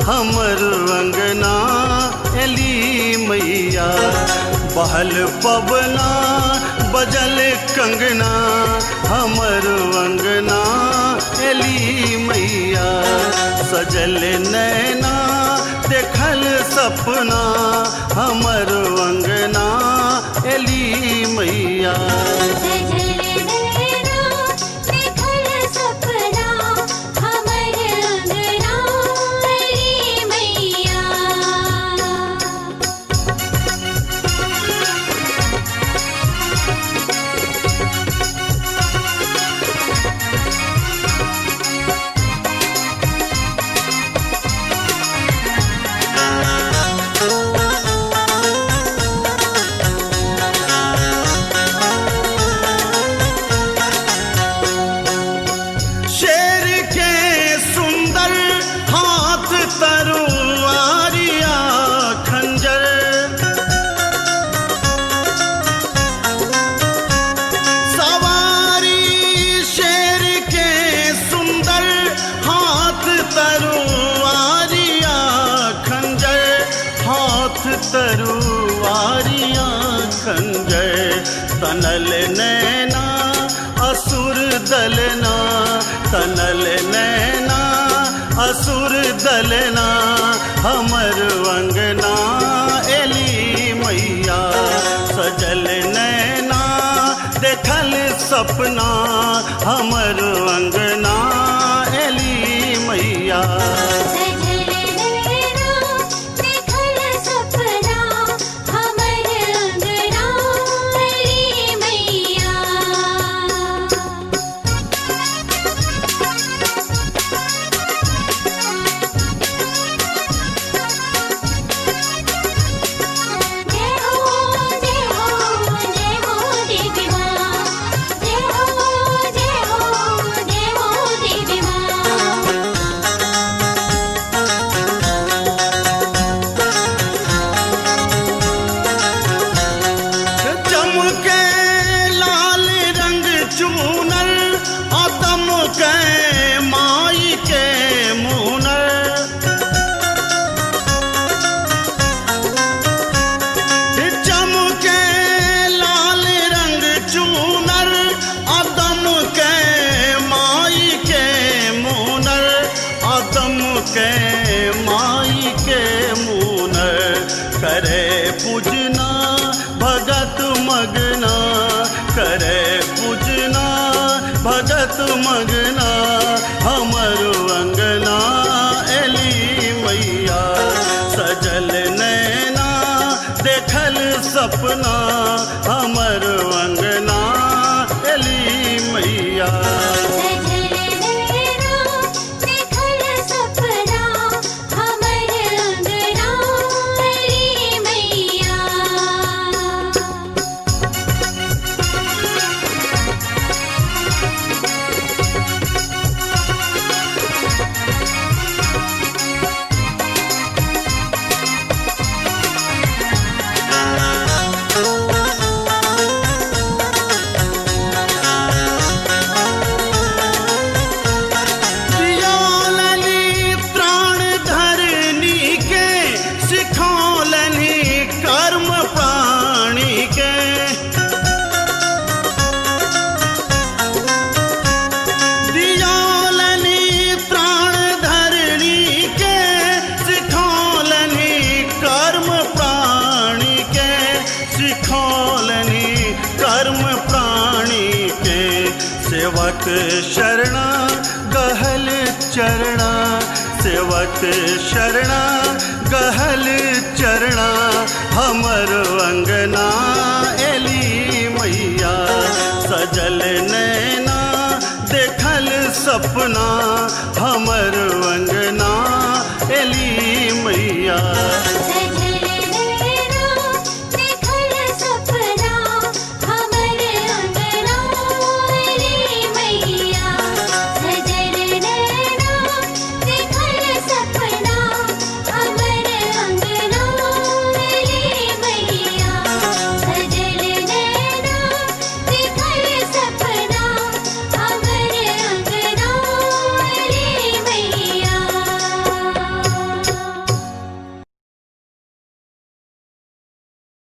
हमर अंगना एली मैया। बहल पवना बजल कंगना हमर अंगना एली मैया। सजल नैना देखल सपना हमर अंगना एली मैया। तरुआरिया खंजर सवारी शेर के सुंदर हाथ तरुआरिया खंजर हाथ तरुआरिया खंजर। तनल नैना असुर दलना तनल नैना असुर दलना हमर अंगना एली मैया। सजल नैना देखल सपना हमर अंगना एली मैया। माई के मुनर चमके लाल रंग चूनर आदम के माई के मुनर आदम के माई के मुनर। करे पूजना भगत मगना करे पूजना भगत मगना हमर अंगना एली मैया। सजल नैना देखल सपना हमर अंगना एली मैया। सेवक शरणा गहल चरणा सेवक शरणा गहल चरणा हमर अंगना एली मैया। सजल नैना देखल सपना हमर अंगना एली मैया।